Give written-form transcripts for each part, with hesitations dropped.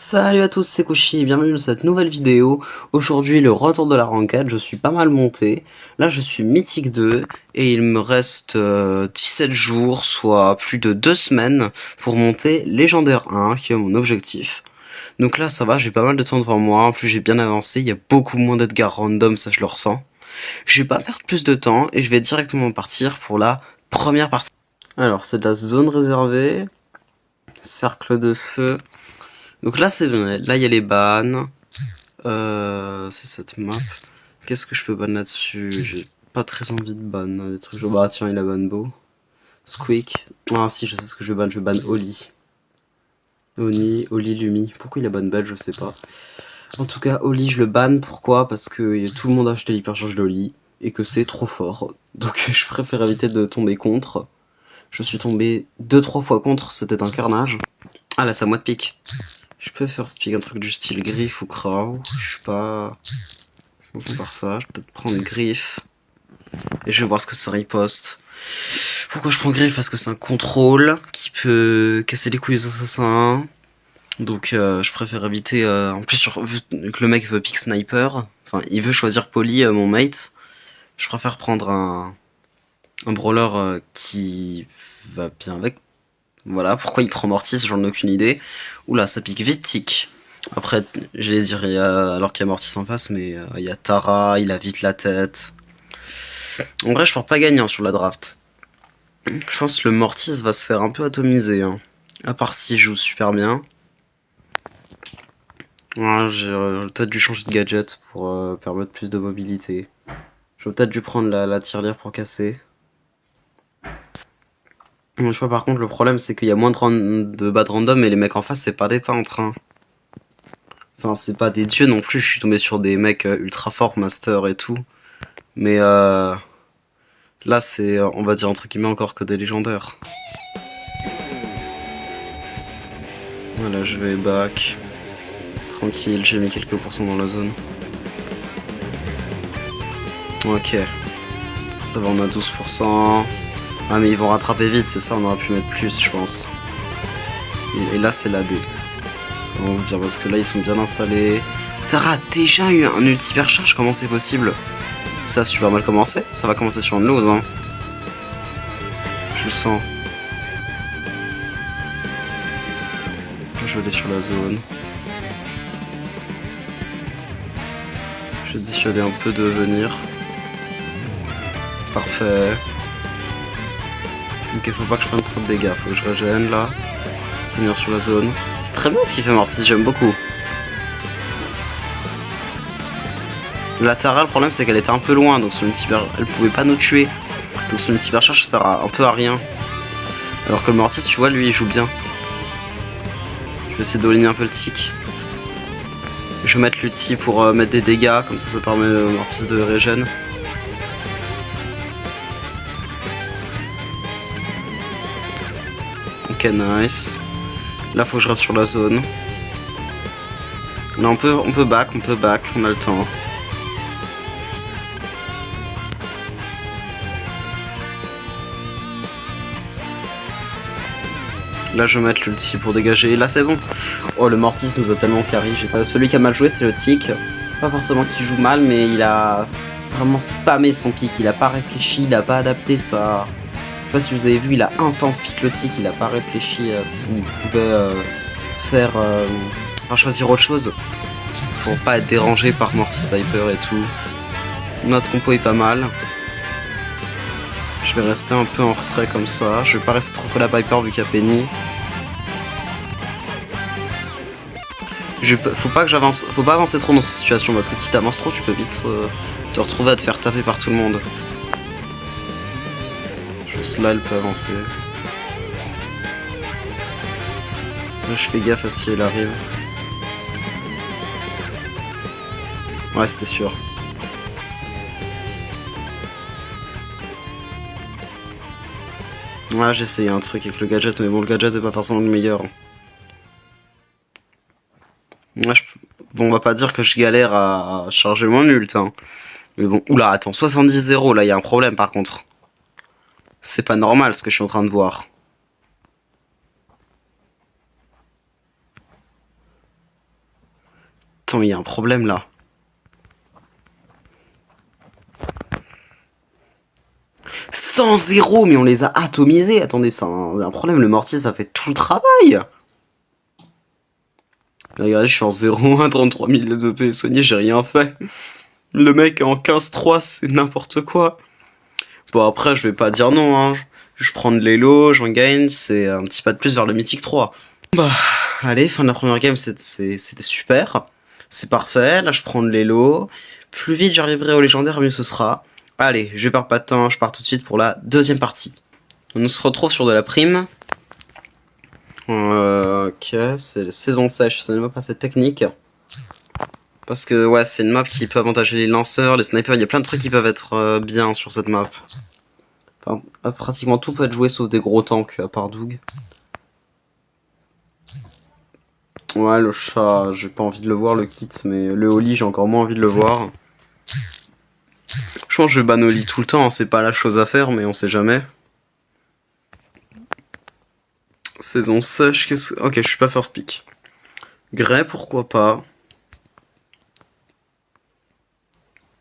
Salut à tous, c'est Kushi, bienvenue dans cette nouvelle vidéo. Aujourd'hui, le retour de la ranked, je suis pas mal monté. Là, je suis mythique 2 et il me reste 17 jours, soit plus de 2 semaines pour monter légendaire 1, qui est mon objectif. Donc là, ça va, j'ai pas mal de temps devant moi, en plus j'ai bien avancé, il y a beaucoup moins d'Edgar random, ça je le ressens. Je vais pas perdre plus de temps et je vais directement partir pour la première partie. Alors, c'est de la zone réservée, cercle de feu. Donc là, c'est bien. Là, il y a les bans. C'est cette map. Qu'est-ce que je peux ban là-dessus? J'ai pas très envie de ban des trucs. Bah tiens, il a ban beau. Squeak. Ah si, je sais ce que je vais ban. Je vais ban Oli. Oli, Lumi. Pourquoi il a ban Belle, je sais pas. En tout cas, Oli, je le ban. Pourquoi? Parce que tout le monde a acheté l'hypercharge d'Oli. Et que c'est trop fort. Donc je préfère éviter de tomber contre. Je suis tombé 2-3 fois contre, c'était un carnage. Ah là, c'est à moi de pique. Je peux faire speak un truc du style griffe ou crow. Je suis pas beaucoup par ça. Je peux peut-être prendre griffe. Et je vais voir ce que ça riposte. Pourquoi je prends griffe? Parce que c'est un contrôle qui peut casser les couilles aux assassins. Donc je préfère éviter. En plus, vu que le mec veut pick sniper, enfin il veut choisir Poly, mon mate. Je préfère prendre un brawler qui va bien avec. Voilà, pourquoi il prend Mortis, j'en ai aucune idée. Oula, ça pique vite tic. Après, j'allais dire, alors qu'il y a Mortis en face, mais il y a Tara, il a vite la tête. En vrai, je pense pas gagnant sur la draft. Je pense que le Mortis va se faire un peu atomiser. Hein. À part s'il joue super bien. Ouais, j'ai peut-être dû changer de gadget pour permettre plus de mobilité. J'aurais peut-être dû prendre la tirelire pour casser. Je vois par contre, le problème c'est qu'il y a moins de bad random et les mecs en face, c'est pas des peintres. Hein. Enfin, c'est pas des dieux non plus, je suis tombé sur des mecs ultra forts, master et tout. Mais là, c'est, on va dire entre guillemets, encore que des légendaires. Voilà, je vais back. Tranquille, j'ai mis quelques pourcents dans la zone. Ok. Ça va, on a 12%. Ah, mais ils vont rattraper vite, c'est ça, on aurait pu mettre plus, je pense. Et là, c'est la D. On va vous dire, parce que là, ils sont bien installés. Tara a déjà eu un ulti hypercharge, comment c'est possible? Ça a super mal commencé, ça va commencer sur une lose, hein. Je le sens. Je vais aller sur la zone. Je vais dissuader un peu de venir. Parfait. Ok, faut pas que je prenne trop de dégâts, faut que je régène là. Tenir sur la zone. C'est très bien ce qu'il fait Mortis, j'aime beaucoup. La Tara, le problème c'est qu'elle était un peu loin, donc son ulti elle pouvait pas nous tuer. Donc son ulti charge ça sert un peu à rien. Alors que le Mortis, tu vois, lui il joue bien. Je vais essayer d'aligner un peu le tic. Je vais mettre l'ulti pour mettre des dégâts, comme ça permet au Mortis de régène. Ok, nice. Là, faut que je reste sur la zone. Là, on peut back, on a le temps. Là, je vais mettre l'ulti pour dégager. Là, c'est bon. Oh, le Mortis nous a tellement carry. Celui qui a mal joué, c'est le tic. Pas forcément qu'il joue mal, mais il a vraiment spammé son pic. Il a pas réfléchi, il a pas adapté ça. Je sais pas si vous avez vu, il a instant pick le tic. Il a pas réfléchi s'il pouvait faire. Enfin, choisir autre chose. Pour pas être dérangé par Mortis Piper et tout. Notre compo est pas mal. Je vais rester un peu en retrait comme ça. Je vais pas rester trop collé à Piper vu qu'il y a Penny. Faut pas que j'avance. Faut pas avancer trop dans cette situation parce que si t'avances trop, tu peux vite te retrouver à te faire taper par tout le monde. Juste là, elle peut avancer. Là, je fais gaffe à si elle arrive. Ouais, c'était sûr. Ouais, j'ai essayé un truc avec le gadget, mais bon, le gadget est pas forcément le meilleur. Ouais, bon, on va pas dire que je galère à charger mon ult, hein. Mais bon, oula, attends, 70-0, là, il y a un problème par contre. C'est pas normal ce que je suis en train de voir. Attends, il y a un problème là. « 100-0 » mais on les a atomisés. Attendez, c'est un problème. Le mortier, ça fait tout le travail. Regardez, je suis en 0-1, 33 000 de P soigné, j'ai rien fait. Le mec est en 15-3, c'est n'importe quoi. Bon, après, je vais pas dire non, hein. Je prends de l'élo, j'en gagne, c'est un petit pas de plus vers le mythique 3. Bah, allez, fin de la première game, c'était super. C'est parfait, là je prends de l'élo. Plus vite j'arriverai au légendaire, mieux ce sera. Allez, je perds pas de temps, je pars tout de suite pour la deuxième partie. On se retrouve sur de la prime. Ok, c'est saison sèche, c'est une map assez technique. Parce que ouais, c'est une map qui peut avantager les lanceurs, les snipers, il y a plein de trucs qui peuvent être bien sur cette map. Enfin, pratiquement tout peut être joué sauf des gros tanks, à part Doug. Ouais, le chat, j'ai pas envie de le voir, le kit, mais le Oli, j'ai encore moins envie de le voir. Je pense que je ban Oli tout le temps, hein, c'est pas la chose à faire, mais on sait jamais. Saison sèche, qu'est-ce que... Ok, je suis pas first pick. Grey, pourquoi pas.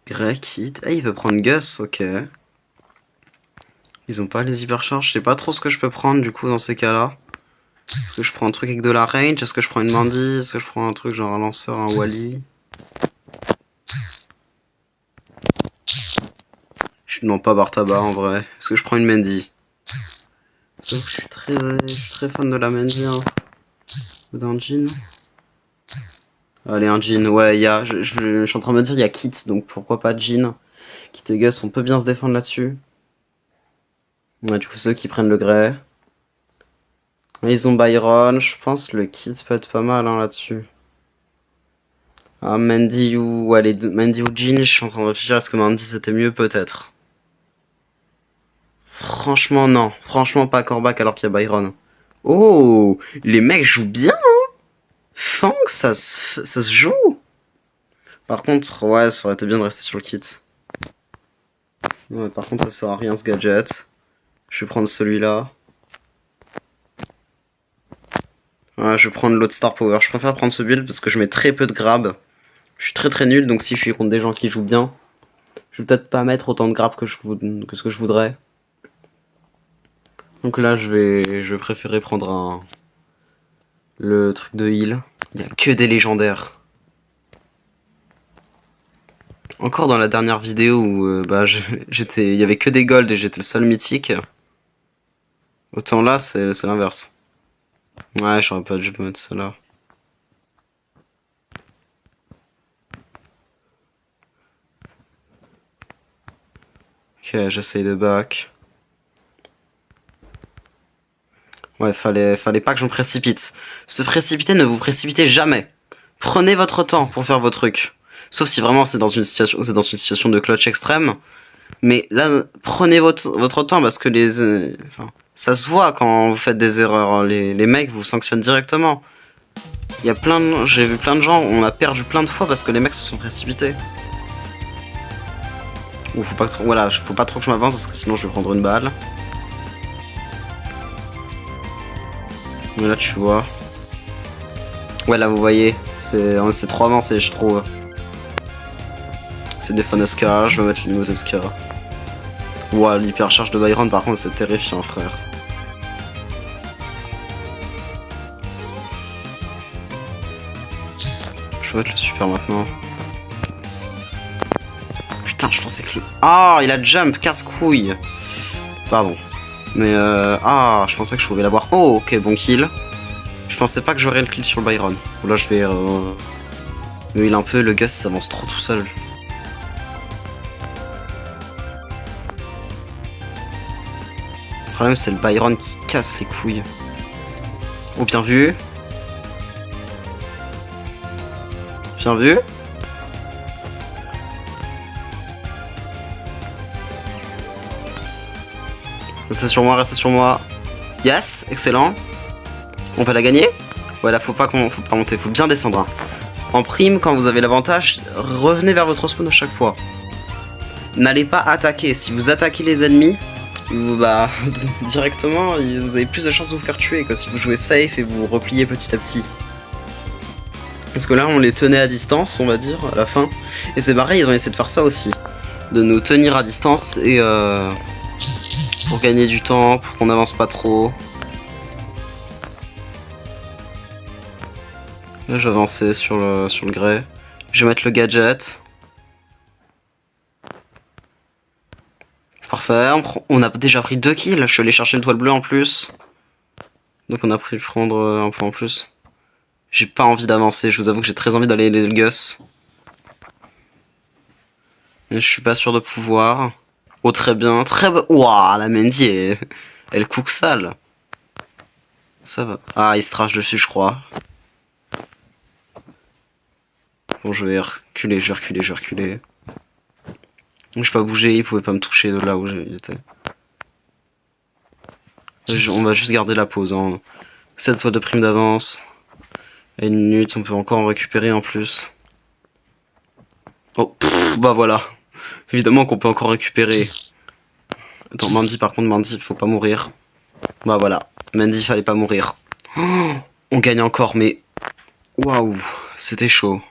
Grey, kit. Ah, il veut prendre Gus, ok. Ils ont pas les hypercharges, je sais pas trop ce que je peux prendre du coup dans ces cas-là. Est-ce que je prends un truc avec de la range? Est-ce que je prends une Mandy? Est-ce que je prends un truc genre un lanceur, un Wally? Je demande pas Bartaba en vrai. Est-ce que je prends une Mandy? Je suis très fan de la Mandy, hein. Ou d'un jean. Allez, un jean, ouais, il y a. Je suis en train de me dire, il y a Kit, donc pourquoi pas jean? Kit et Gus, on peut bien se défendre là-dessus. Ouais, du coup, ceux qui prennent le Grey. Ils ont Byron, je pense le Kit peut être pas mal hein, là-dessus. Ah, Mandy ou... Ouais, les deux... Mandy ou Jean, je suis en train de réfléchir, est-ce que Mandy c'était mieux peut-être? Franchement, non. Franchement, pas Corbac alors qu'il y a Byron. Oh, les mecs jouent bien, hein. Fang, ça se joue. Par contre, ouais, ça aurait été bien de rester sur le kit. Ouais, par contre, ça sert à rien ce gadget. Je vais prendre celui-là. Ouais, je vais prendre l'autre Star Power. Je préfère prendre ce build parce que je mets très peu de grab. Je suis très nul, donc si je suis contre des gens qui jouent bien, je vais peut-être pas mettre autant de grab que ce que je voudrais. Donc là, je vais préférer prendre le truc de heal. Il y a que des légendaires. Encore dans la dernière vidéo où il y avait que des golds et j'étais le seul mythique. Autant là, c'est l'inverse. Ouais, j'aurais pas dû mettre ça là. Ok, j'essaye de back. Ouais, fallait pas que je me précipite. Se précipiter, ne vous précipitez jamais. Prenez votre temps pour faire vos trucs. Sauf si vraiment c'est dans une situation de clutch extrême. Mais là, prenez votre temps parce que ça se voit quand vous faites des erreurs. Les mecs vous sanctionnent directement. J'ai vu plein de gens, on a perdu plein de fois parce que les mecs se sont précipités. Ou faut pas trop que je m'avance parce que sinon je vais prendre une balle. Mais là tu vois. Ouais là vous voyez, c'est 3 avancées je trouve. C'est des fun SK, je vais mettre les nouveaux SK. Ouah, l'hypercharge de Byron par contre c'est terrifiant frère. Je vais mettre le super maintenant. Putain, je pensais que le... Ah, il a jump, casse-couille. Pardon. Mais je pensais que je pouvais l'avoir. Oh, ok, bon kill. Je pensais pas que j'aurais le kill sur le Byron. Là, je vais... Mais il a un peu... Le Gus s'avance trop tout seul. Le problème, c'est le Byron qui casse les couilles. Oh, bien vu. Bien vu. Restez sur moi, restez sur moi. Yes, excellent. On va la gagner. Ouais, là, faut pas monter, faut bien descendre. Hein. En prime, quand vous avez l'avantage, revenez vers votre spawn à chaque fois. N'allez pas attaquer. Si vous attaquez les ennemis, directement, vous avez plus de chances de vous faire tuer que si vous jouez safe et vous repliez petit à petit. Parce que là, on les tenait à distance, on va dire, à la fin. Et c'est pareil, ils ont essayé de faire ça aussi. De nous tenir à distance et pour gagner du temps, pour qu'on n'avance pas trop. Là, j'ai avancé sur le grès. Je vais mettre le gadget. Parfait, on a déjà pris 2 kills. Je suis allé chercher le toile bleue en plus. Donc on a pu prendre un point en plus. J'ai pas envie d'avancer, je vous avoue que j'ai très envie d'aller les Gus. Mais je suis pas sûr de pouvoir. Oh très bien, très bien. Ouah, la Mandy, elle cook sale. Ça va. Ah, il se trash dessus, je crois. Bon, je vais reculer, je vais reculer, je vais reculer. Je vais pas bouger, il pouvait pas me toucher de là où j'étais. On va juste garder la pause. Hein. 7 fois de prime d'avance. À 1 minute, on peut encore en récupérer en plus. Oh, bah voilà. Évidemment qu'on peut encore récupérer. Attends, Mandy, par contre, Mandy, faut pas mourir. Bah voilà. Mandy, fallait pas mourir. Oh, on gagne encore, mais... Waouh, c'était chaud.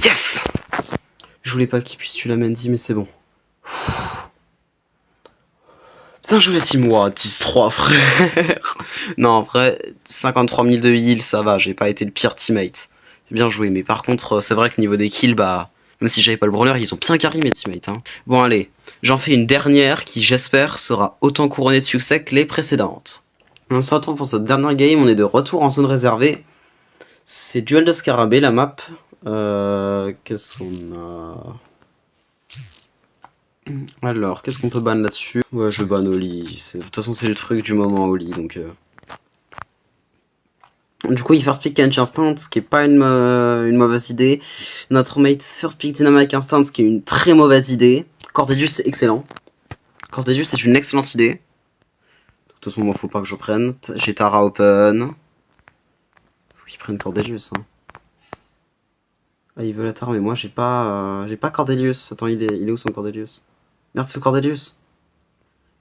Yes! Je voulais pas qu'il puisse tuer la Mandy, mais c'est bon. Putain, je voulais team moi, 10-3, frère. Non, en vrai, 53 000 de heal, ça va, j'ai pas été le pire teammate. J'ai bien joué, mais par contre, c'est vrai que niveau des kills, bah... Même si j'avais pas le brawler, ils ont bien carry mes teammates. Hein. Bon, allez, j'en fais une dernière qui, j'espère, sera autant couronnée de succès que les précédentes. On se retrouve pour cette dernière game, on est de retour en zone réservée. C'est Duel de Scarabée, la map. Qu'est-ce qu'on a... Alors, qu'est-ce qu'on peut ban là-dessus? Ouais, je ban Oli. De toute façon, c'est le truc du moment, Oli, donc... Du coup, il first pick Kench Instant, ce qui est pas une mauvaise idée. Notre mate first pick Dynamite Instant, ce qui est une très mauvaise idée. Cordelius, c'est excellent. Cordelius, c'est une excellente idée. De toute façon, moi, faut pas que je prenne. J'ai Tara open. Faut qu'il prenne Cordelius, hein. Ah, il veut la Tara, mais moi, j'ai pas Cordelius. Attends, il est où son Cordelius? Merde, c'est Cordelius.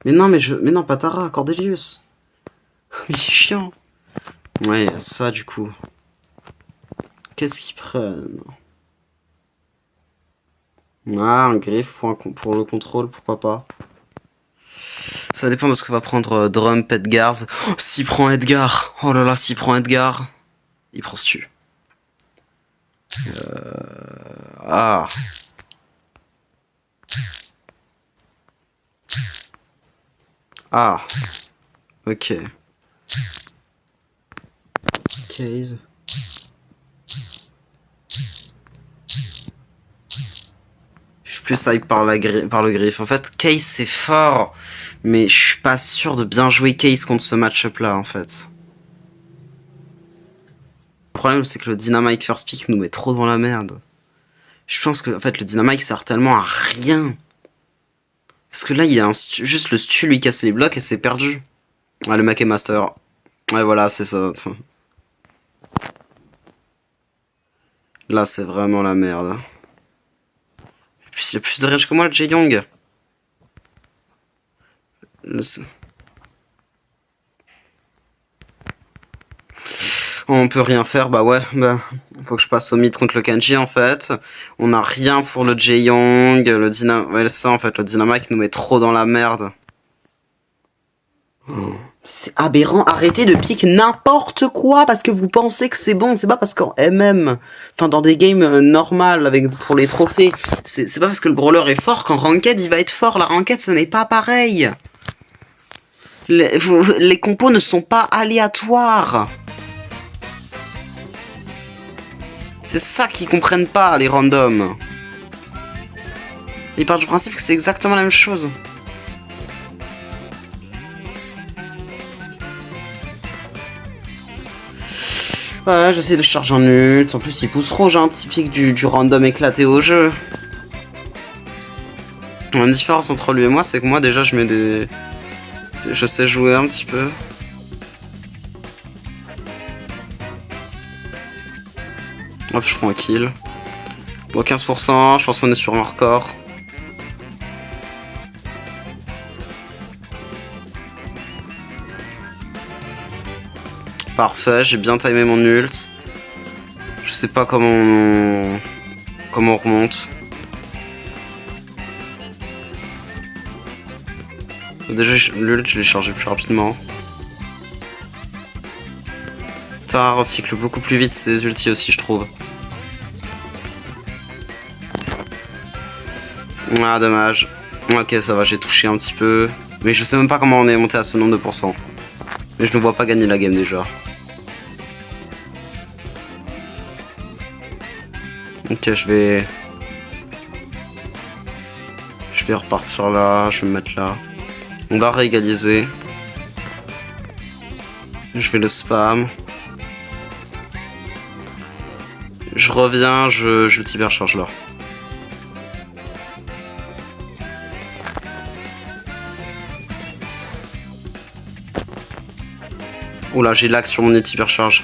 Mais non, mais non, pas Tara, Cordelius. Mais c'est chiant. Ouais, ça, du coup. Qu'est-ce qu'ils prennent? Ah, un griffe pour le contrôle, pourquoi pas. Ça dépend de ce que va prendre Drum, Edgars. Oh, s'il prend Edgar. Oh là là, s'il prend Edgar. Il prend Stu. Ah. Ah. Ok. Case. Je suis plus hype par le griffe. En fait, Case c'est fort, mais je suis pas sûr de bien jouer Case contre ce match-up là en fait. Le problème c'est que le Dynamite first pick nous met trop dans la merde. Je pense que en fait le Dynamite sert tellement à rien. Parce que là il y a juste le stu lui casse les blocs et c'est perdu. Ah, le Mac est Master. Ouais voilà c'est ça. Là c'est vraiment la merde. Il y a plus de range que moi le Jae-Young. On peut rien faire, bah ouais, bah faut que je passe au mid contre le Kenji en fait. On a rien pour le Jae-Young, le Dynamite, ouais, ça en fait, le Dynamite nous met trop dans la merde. Oh. C'est aberrant, arrêtez de pick n'importe quoi parce que vous pensez que c'est bon, c'est pas parce qu'en MM, enfin dans des games normales pour les trophées, c'est pas parce que le brawler est fort qu'en ranked il va être fort, la ranked ce n'est pas pareil. Les compos ne sont pas aléatoires. C'est ça qu'ils comprennent pas, les randoms. Ils partent du principe que c'est exactement la même chose. Ouais, j'essaie de charger en ult. En plus, il pousse rouge, hein, typique du random éclaté au jeu. La différence entre lui et moi, c'est que moi, déjà, je mets des... Je sais jouer un petit peu. Hop, je prends un kill. Bon, 15%, je pense qu'on est sur un record. Parfait, j'ai bien timé mon ult. Je sais pas comment on remonte. Déjà, l'ult, je l'ai chargé plus rapidement. Tara recycle beaucoup plus vite ses ultis aussi, je trouve. Ah, dommage. Ok, ça va, j'ai touché un petit peu. Mais je sais même pas comment on est monté à ce nombre de pourcents. Mais je ne vois pas gagner la game déjà. Ok, je vais repartir là, je vais me mettre là. On va réégaliser. Je vais le spam. Je reviens, je cybercharge là. Oula, j'ai lag sur mon ulti hypercharge.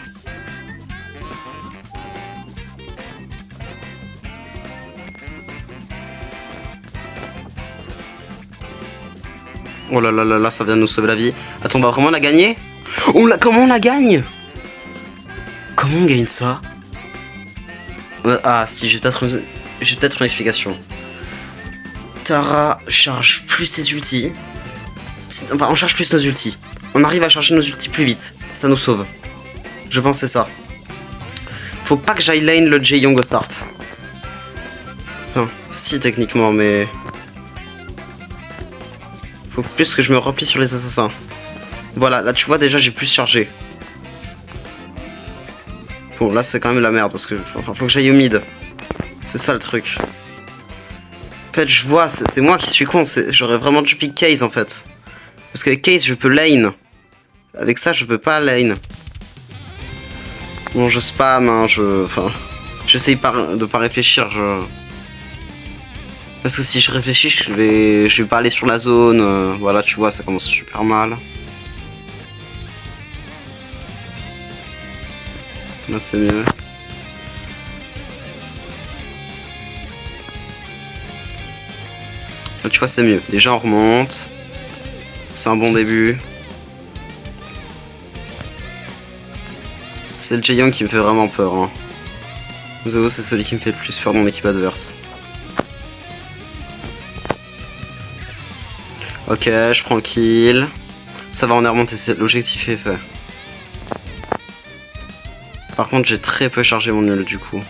Oh là là là là, ça vient de nous sauver la vie. Attends, on va vraiment la gagner? Comment on la gagne? Comment on gagne ça? Ah si, j'ai peut-être une explication. Tara charge plus ses ultis. Enfin, on charge plus nos ultis. On arrive à charger nos ultis plus vite. Ça nous sauve. Je pense que c'est ça. Faut pas que j'aille lane le Jaeyong au start. Enfin, si techniquement, mais... Faut plus que je me replie sur les assassins. Voilà, là tu vois déjà j'ai plus chargé. Bon, là c'est quand même la merde parce que enfin, faut que j'aille au mid. C'est ça le truc. En fait, je vois, c'est moi qui suis con. J'aurais vraiment dû pick Case en fait. Parce qu'avec Case, je peux lane. Avec ça, je peux pas lane. Bon, je spam, hein, enfin... J'essaye de pas réfléchir, Parce que si je réfléchis, je vais pas aller sur la zone. Voilà, tu vois, ça commence super mal. Là, c'est mieux. Là, tu vois, c'est mieux. Déjà, on remonte. C'est un bon début. C'est le Jaeyong qui me fait vraiment peur. Hein. Vous avouez, c'est celui qui me fait le plus peur dans l'équipe adverse. Ok, je prends kill. Ça va, on est remonté, l'objectif est fait. Par contre, j'ai très peu chargé mon ult du coup.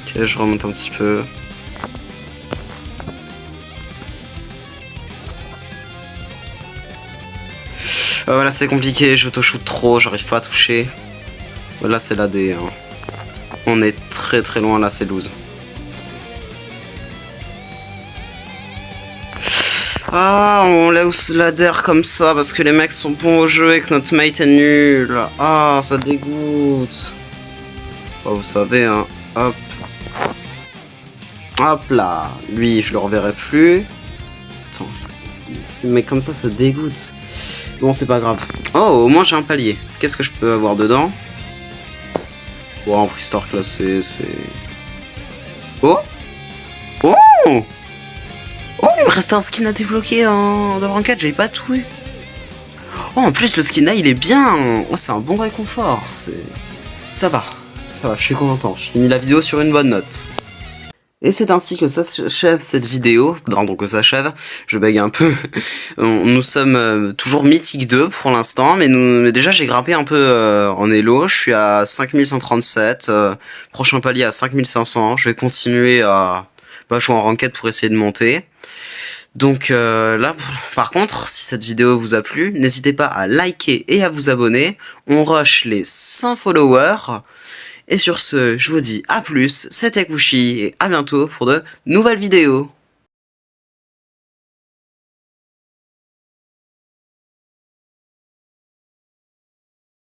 Ok, je remonte un petit peu. Voilà, c'est compliqué, j'auto-shoot trop, j'arrive pas à toucher. Là, c'est l'AD. Hein. On est très très loin, là, c'est loose. Ah, on laisse ladder comme ça parce que les mecs sont bons au jeu et que notre mate est nul. Ah, ça dégoûte. Oh, vous savez, hein. Hop. Hop là. Lui, je le reverrai plus. Attends. Ces mecs comme ça dégoûte. Bon, c'est pas grave. Oh, au moins j'ai un palier. Qu'est-ce que je peux avoir dedans? Bon, en Freestar classé, c'est... Oh! Oh! Oh, il me reste un skin à débloquer dans le ranked, j'avais pas tout eu. Oh, en plus, le skin là, il est bien. Oh, c'est un bon réconfort. Ça va, je suis content. Je finis la vidéo sur une bonne note. Et c'est ainsi que s'achève cette vidéo. Pardon, que s'achève. Je bègue un peu. Nous sommes toujours mythique 2 pour l'instant. Mais déjà, j'ai grimpé un peu en elo. Je suis à 5137. Prochain palier à 5500. Je vais continuer à jouer en ranked pour essayer de monter. Donc là, par contre, si cette vidéo vous a plu, n'hésitez pas à liker et à vous abonner. On rush les 100 followers. Et sur ce, je vous dis à plus, c'était Kushi et à bientôt pour de nouvelles vidéos.